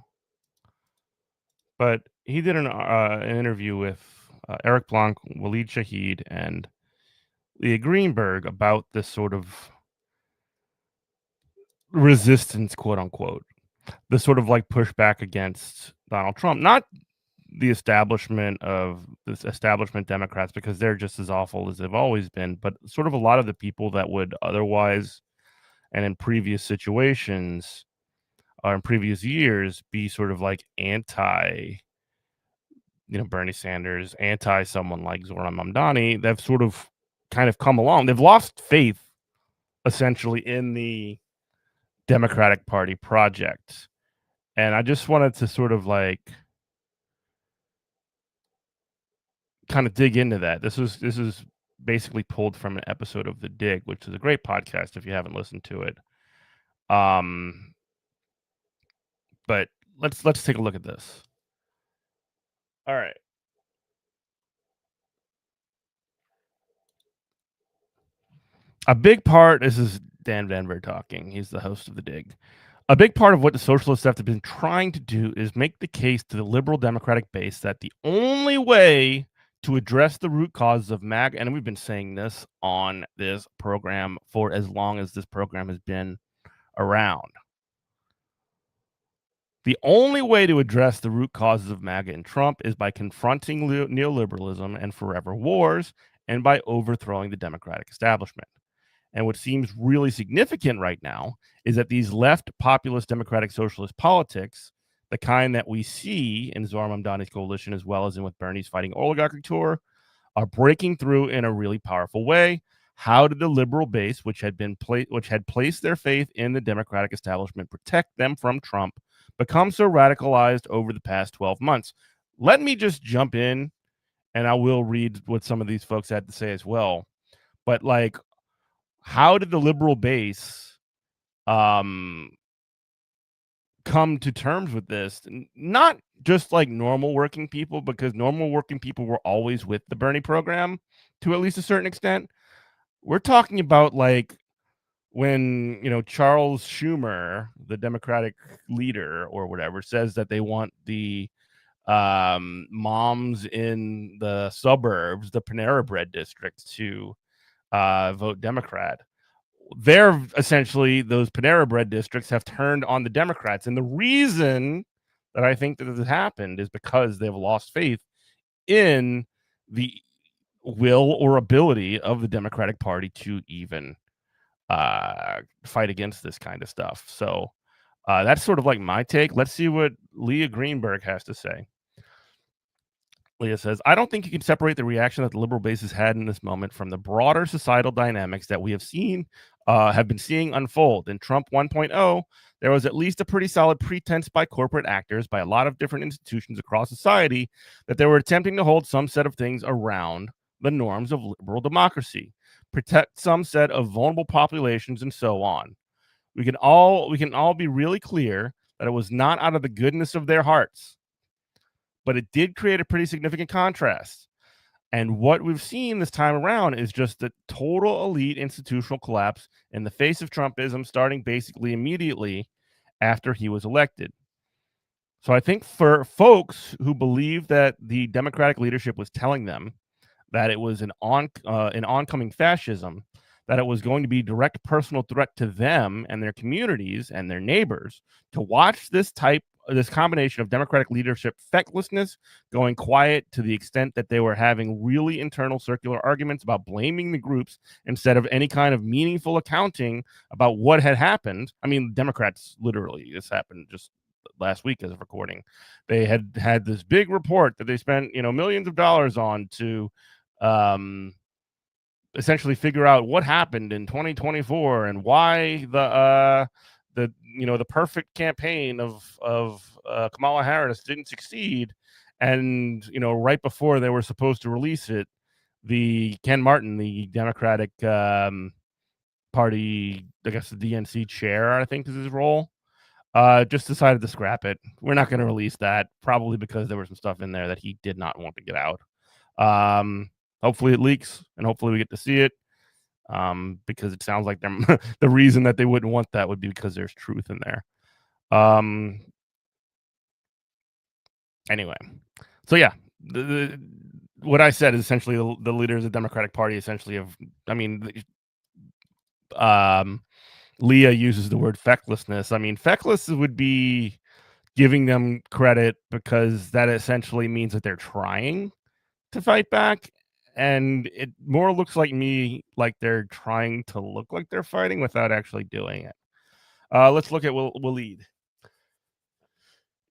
but he did an interview with Eric Blanc, Waleed Shahid, and Leah Greenberg about this sort of resistance, quote unquote, the sort of like pushback against Donald Trump, not the establishment of this establishment Democrats because they're just as awful as they've always been, but sort of a lot of the people that would otherwise and in previous situations or in previous years be sort of like anti, Bernie Sanders, anti someone like Zoran Mamdani. They've sort of kind of come along. They've lost faith essentially in the Democratic Party project. And I just wanted to sort of like kind of dig into that. This is basically pulled from an episode of The Dig, which is a great podcast if you haven't listened to it. Um, but let's take a look at this. All right. A big part, this is Dan Denver talking. He's the host of The Dig. A big part of what the socialist left have been trying to do is make the case to the liberal Democratic base that the only way to address the root causes of MAGA, and we've been saying this on this program for as long as this program has been around. The only way to address the root causes of MAGA and Trump is by confronting neoliberalism and forever wars and by overthrowing the Democratic establishment. And what seems really significant right now is that these left populist democratic socialist politics, the kind that we see in Zoran Mamdani's coalition as well as in with Bernie's fighting oligarchy tour, are breaking through in a really powerful way. How did the liberal base, which had placed their faith in the Democratic establishment, protect them from Trump, become so radicalized over the past 12 months? Let me just jump in, and I will read what some of these folks had to say as well. But like, how did the liberal base come to terms with this? Not just like normal working people, because normal working people were always with the Bernie program to at least a certain extent. We're talking about like when, Charles Schumer, the Democratic leader or whatever, says that they want the moms in the suburbs, the Panera Bread districts, to vote Democrat. They're essentially, those Panera Bread districts have turned on the Democrats. And the reason that I think that this has happened is because they've lost faith in the will or ability of the Democratic Party to even fight against this kind of stuff. So that's sort of like my take. Let's see what Leah Greenberg has to say. Leah says, I don't think you can separate the reaction that the liberal base has had in this moment from the broader societal dynamics that we have been seeing unfold. In Trump 1.0, there was at least a pretty solid pretense by corporate actors, by a lot of different institutions across society, that they were attempting to hold some set of things around the norms of liberal democracy, protect some set of vulnerable populations, and so on. We can all be really clear that it was not out of the goodness of their hearts, but it did create a pretty significant contrast. And what we've seen this time around is just the total elite institutional collapse in the face of Trumpism, starting basically immediately after he was elected. So I think for folks who believe that the Democratic leadership was telling them that it was an oncoming fascism, that it was going to be direct personal threat to them and their communities and their neighbors, to watch this combination of Democratic leadership fecklessness going quiet to the extent that they were having really internal circular arguments about blaming the groups instead of any kind of meaningful accounting about what had happened. I mean, Democrats, literally, this happened just last week as of recording. They had this big report that they spent, millions of dollars on to essentially figure out what happened in 2024 and why the perfect campaign of Kamala Harris didn't succeed. And right before they were supposed to release it, the Ken Martin, the Democratic Party, I guess the DNC chair, I think is his role, just decided to scrap it. We're not going to release that, probably because there was some stuff in there that he did not want to get out. Hopefully it leaks, and hopefully we get to see it, because it sounds like the reason that they wouldn't want that would be because there's truth in there. Anyway, so yeah, what I said is essentially the leaders of the Democratic Party essentially have, Leah uses the word fecklessness. I mean, feckless would be giving them credit because that essentially means that they're trying to fight back. And it more looks like they're trying to look like they're fighting without actually doing it. Let's look at Waleed.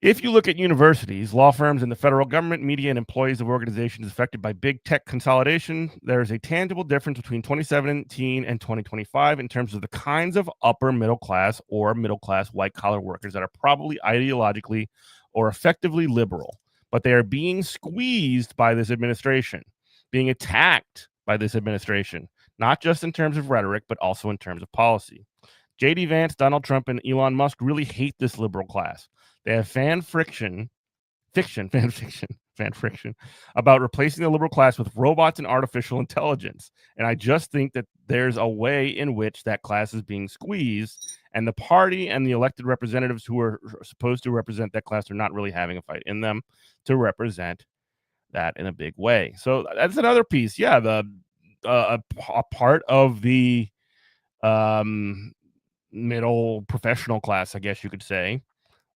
If you look at universities, law firms, and the federal government, media, and employees of organizations affected by big tech consolidation, there is a tangible difference between 2017 and 2025 in terms of the kinds of upper middle class or middle class white collar workers that are probably ideologically or effectively liberal, but they are being squeezed by this administration, being attacked by this administration, not just in terms of rhetoric, but also in terms of policy. J.D. Vance, Donald Trump, and Elon Musk really hate this liberal class. They have fan fiction about replacing the liberal class with robots and artificial intelligence. And I just think that there's a way in which that class is being squeezed, and the party and the elected representatives who are supposed to represent that class are not really having a fight in them to represent that in a big way. So that's another piece. Yeah, a part of the middle professional class, I guess you could say,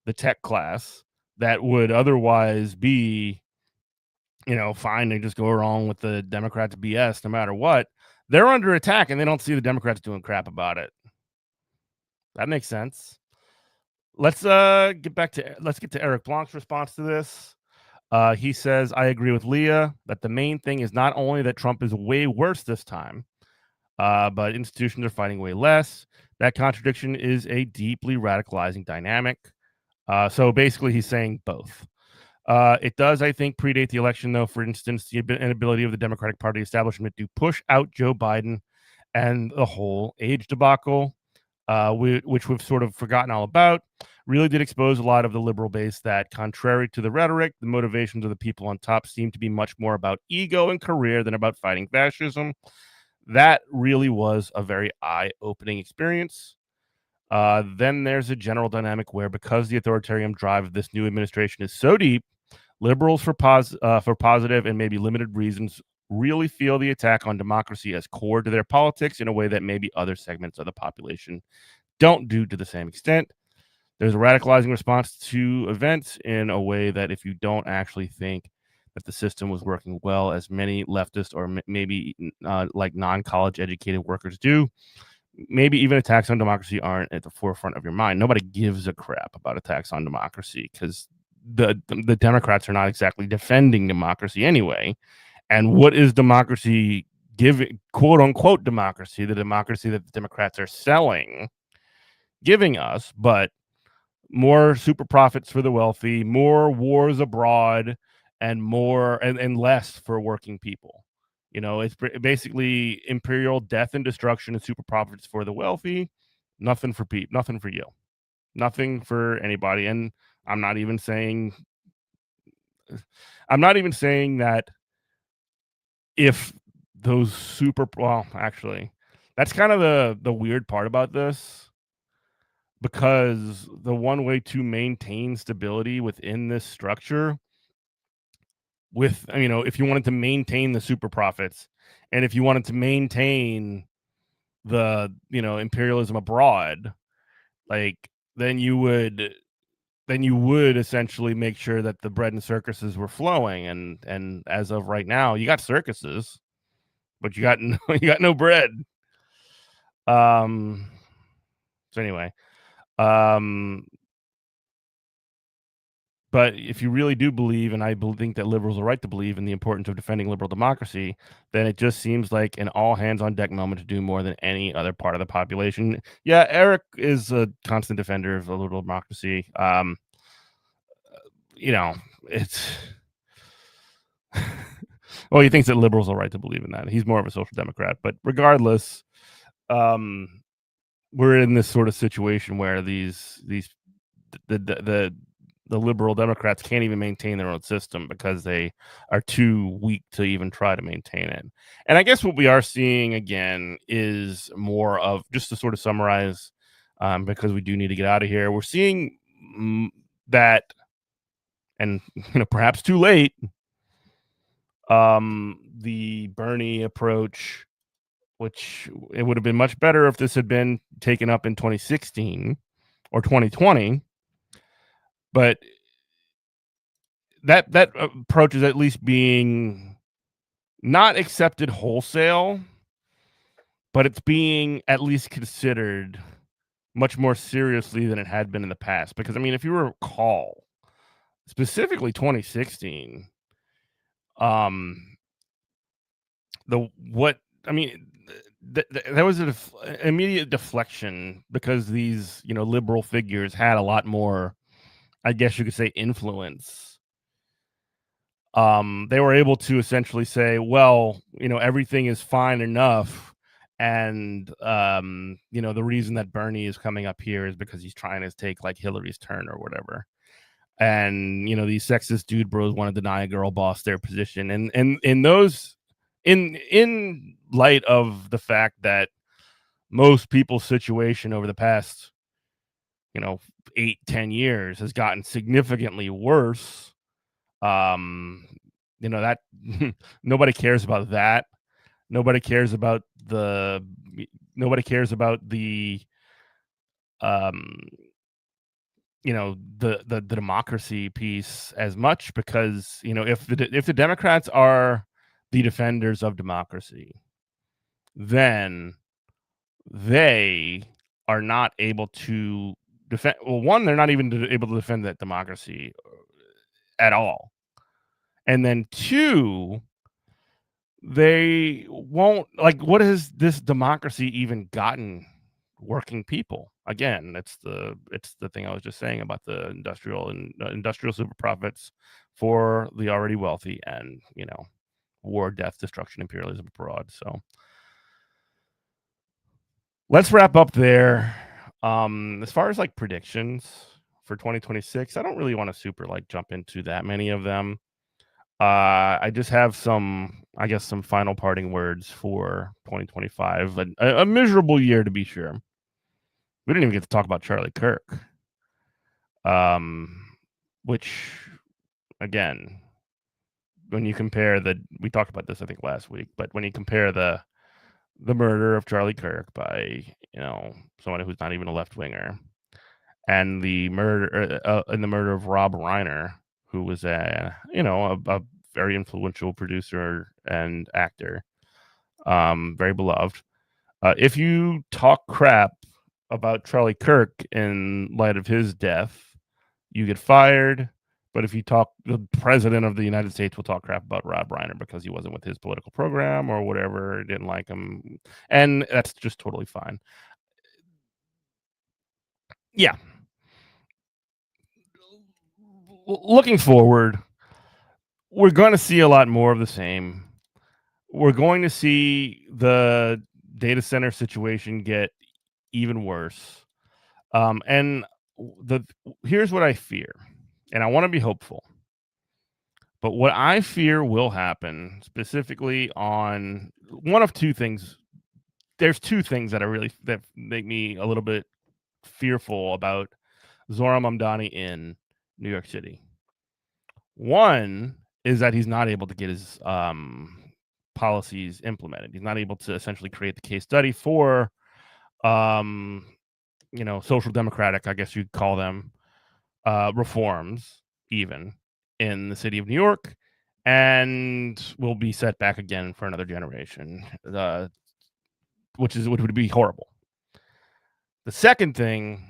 the tech class, that would otherwise be, fine to just go along with the Democrats' BS no matter what. They're under attack, and they don't see the Democrats doing crap about it. That makes sense. Let's get to Eric Blanc's response to this. He says, I agree with Leah that the main thing is not only that Trump is way worse this time, but institutions are fighting way less. That contradiction is a deeply radicalizing dynamic. So basically, he's saying both. It does, I think, predate the election, though. For instance, the inability of the Democratic Party establishment to push out Joe Biden and the whole age debacle, which we've sort of forgotten all about. really did expose a lot of the liberal base that, contrary to the rhetoric, the motivations of the people on top seem to be much more about ego and career than about fighting fascism. That really was a very eye-opening experience. Then there's a general dynamic where, because the authoritarian drive of this new administration is so deep, liberals for positive and maybe limited reasons really feel the attack on democracy as core to their politics in a way that maybe other segments of the population don't do to the same extent. There's a radicalizing response to events in a way that, if you don't actually think that the system was working well, as many leftist or maybe like non-college educated workers do, maybe even attacks on democracy aren't at the forefront of your mind. Nobody gives a crap about attacks on democracy because the Democrats are not exactly defending democracy anyway. And what is democracy giving, quote unquote democracy, the democracy that the Democrats are selling, giving us, but more super profits for the wealthy, more wars abroad, and less for working people. It's basically imperial death and destruction and super profits for the wealthy, nothing for nothing for you, nothing for anybody. And I'm not even saying that if those actually, that's kind of the weird part about this, because the one way to maintain stability within this structure, if you wanted to maintain the super profits, and if you wanted to maintain the imperialism abroad, like, then you would essentially make sure that the bread and circuses were flowing, and as of right now, you got circuses, but you got you got no bread. um so anyway, um but if you really do believe, and think that liberals are right to believe in the importance of defending liberal democracy, then it just seems like an all hands on deck moment to do more than any other part of the population. Yeah, Eric is a constant defender of the liberal democracy. It's well, he thinks that liberals are right to believe in that. He's more of a social democrat, but regardless, um, we're in this sort of situation where the liberal Democrats can't even maintain their own system because they are too weak to even try to maintain it. And I guess what we are seeing again is more of, just to sort of summarize, because we do need to get out of here. We're seeing that, and perhaps too late, the Bernie approach, which it would have been much better if this had been taken up in 2016 or 2020, but that approach is at least being not accepted wholesale, but it's being at least considered much more seriously than it had been in the past. Because, I mean, if you recall, specifically 2016, um, the what I mean, there was an immediate deflection because these liberal figures had a lot more, I guess you could say, influence. They were able to essentially say, well, everything is fine enough, and the reason that Bernie is coming up here is because he's trying to take like Hillary's turn or whatever. And these sexist dude bros want to deny a girl boss their position, and in those, in light of the fact that most people's situation over the past 8-10 years has gotten significantly worse, that nobody cares about that. Nobody cares about the um the democracy piece as much, because if the Democrats are the defenders of democracy, then they are not able to defend. Well, one, they're not even able to defend that democracy at all, and then two, they won't, like, what has this democracy even gotten working people? Again, it's the thing I was just saying about the industrial super profits for the already wealthy, and war, death, destruction, imperialism abroad. So let's wrap up there. As far as like predictions for 2026. I don't really want to super like jump into that many of them. I just have some, I guess, some final parting words for 2025. A miserable year to be sure. We didn't even get to talk about Charlie Kirk, which again, when you compare we talked about this I think last week, but when you compare the murder of Charlie Kirk by someone who's not even a left winger, and the murder of Rob Reiner, who was a very influential producer and actor, very beloved. If you talk crap about Charlie Kirk in light of his death, you get fired. But if you talk, the president of the United States will talk crap about Rob Reiner because he wasn't with his political program or whatever, didn't like him, and that's just totally fine. Yeah. Looking forward, we're going to see a lot more of the same. We're going to see the data center situation get even worse. And here's what I fear, and I want to be hopeful. But what I fear will happen specifically on one of two things. There's two things that make me a little bit fearful about Zohran Mamdani in New York City. One is that he's not able to get his policies implemented. He's not able to essentially create the case study for social democratic, I guess you'd call them, reforms even in the city of New York, and will be set back again for another generation, which would be horrible. The second thing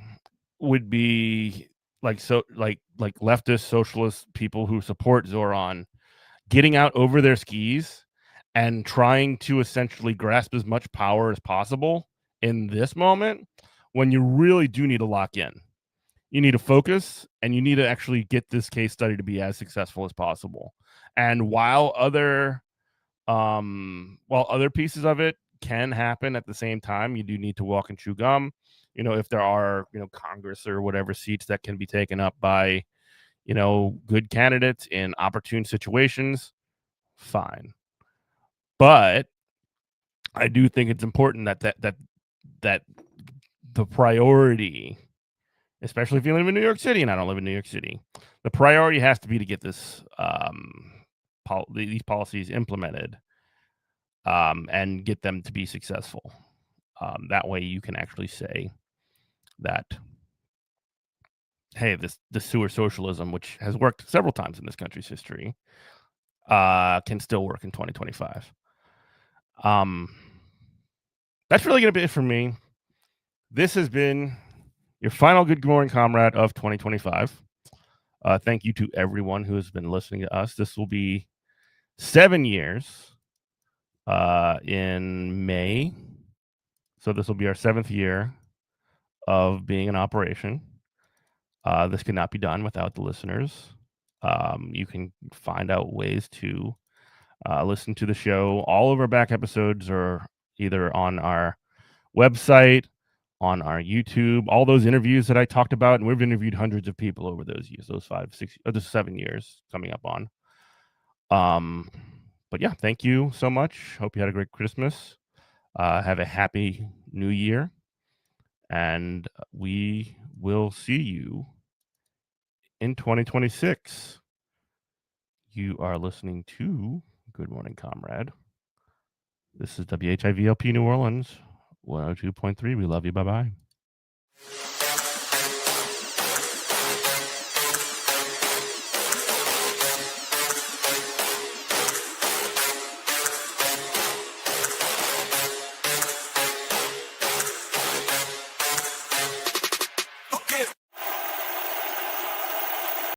would be like leftist socialist people who support Zohran getting out over their skis and trying to essentially grasp as much power as possible in this moment when you really do need to lock in. You need to focus, and you need to actually get this case study to be as successful as possible. And while other pieces of it can happen at the same time, you do need to walk and chew gum. If there are, Congress or whatever seats that can be taken up by, good candidates in opportune situations, fine. But I do think it's important that the priority, especially if you live in New York City, and I don't live in New York City, the priority has to be to get this these policies implemented, and get them to be successful. That way you can actually say that, hey, the sewer socialism, which has worked several times in this country's history, can still work in 2025. That's really going to be it for me. This has been your final Good Morning Comrade of 2025. Thank you to everyone who has been listening to us. This will be 7 years in May. So this will be our 7th year of being in operation. This could not be done without the listeners. You can find out ways to listen to the show. All of our back episodes are either on our website, on our YouTube, all those interviews that I talked about, and we've interviewed hundreds of people over those years, those 7 years coming up on. But yeah, thank you so much. Hope you had a great Christmas. Have a happy New Year, and we will see you in 2026. You are listening to Good Morning Comrade. This is WHIVLP New Orleans, 102.3. We love you. Bye-bye.